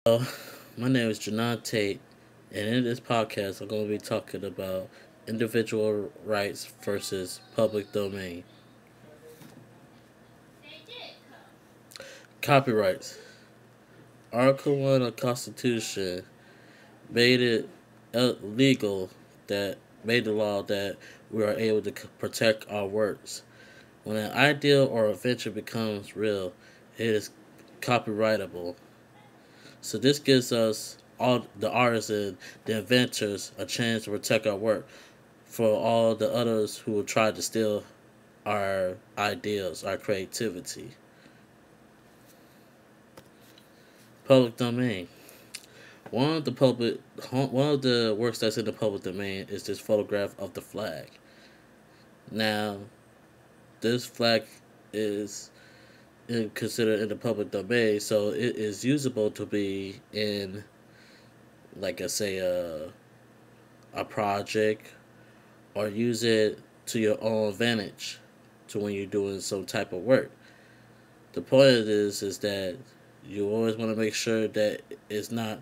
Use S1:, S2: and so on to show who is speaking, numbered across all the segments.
S1: Hello, my name is Gernon Tait, and in this podcast, I'm going to be talking about individual rights versus public domain. Copyrights. Article 1 of the Constitution made it legal that made the law that we are able to protect our works. When an ideal or invention becomes real, it is copyrightable. So this gives us all the artists and the inventors a chance to protect our work for all the others who will try to steal our ideas, our creativity. Public domain. One of the works that's in the public domain is this photograph of the flag. Now, this flag is considered in the public domain, so it is usable to be in, like I say, a project, or use it to your own advantage to when you're doing some type of work. The point of this is that you always want to make sure that it's not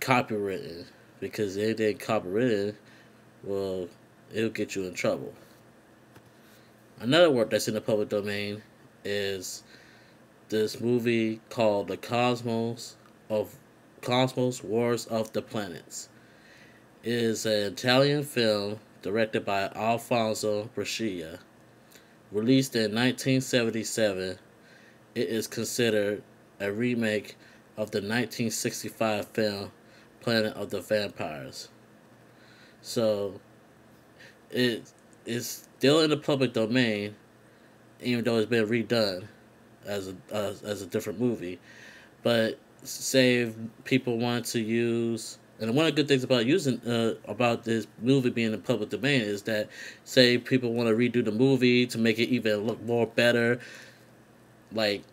S1: copywritten, because anything copywritten, well, it'll get you in trouble. Another work that's in the public domain is this movie called The Cosmos Wars of the Planets. It is an Italian film directed by Alfonso Brescia. Released in 1977, it is considered a remake of the 1965 film Planet of the Vampires. So it is still in the public domain, even though it's been redone as a different movie. But say if people want to use, and one of the good things about using about this movie being in public domain is that, say people want to redo the movie to make it even look more better, like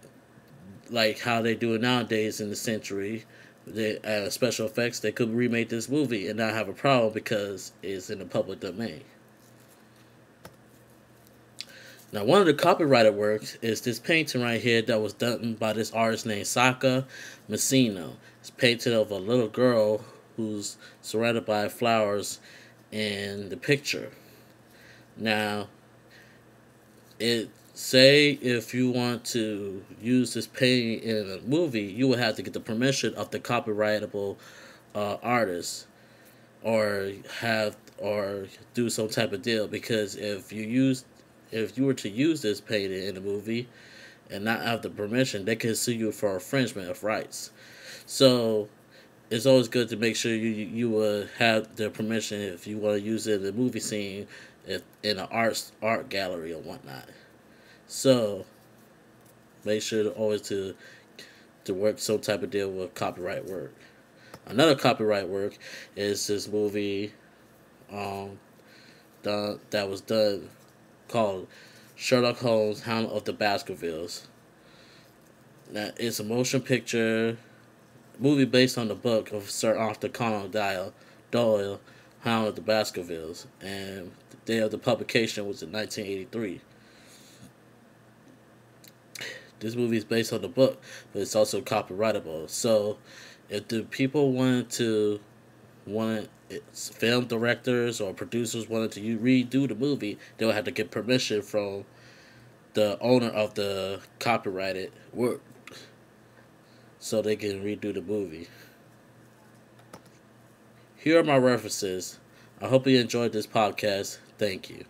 S1: how they do it nowadays in the century. They special effects. They could remake this movie and not have a problem because it's in the public domain. Now, one of the copyrighted works is this painting right here that was done by this artist named Saka Messino. It's painted of a little girl who's surrounded by flowers in the picture. Now, it say if you want to use this painting in a movie, you would have to get the permission of the copyrightable artist, or do some type of deal. Because if you were to use this painting in a movie and not have the permission, they can sue you for infringement of rights. So it's always good to make sure you will have their permission if you want to use it in a movie scene, if in an art gallery or whatnot. So make sure to always to work some type of deal with copyright work. Another copyright work is this movie that was done called Sherlock Holmes: Hound of the Baskervilles. Now, it's a motion picture movie based on the book of Sir Arthur Conan Doyle, Hound of the Baskervilles, and the day of the publication was in 1983. This movie is based on the book, but it's also copyrightable. So, if the people film directors or producers wanted to redo the movie, they would have to get permission from the owner of the copyrighted work so they can redo the movie. Here are my references. I hope you enjoyed this podcast. Thank you.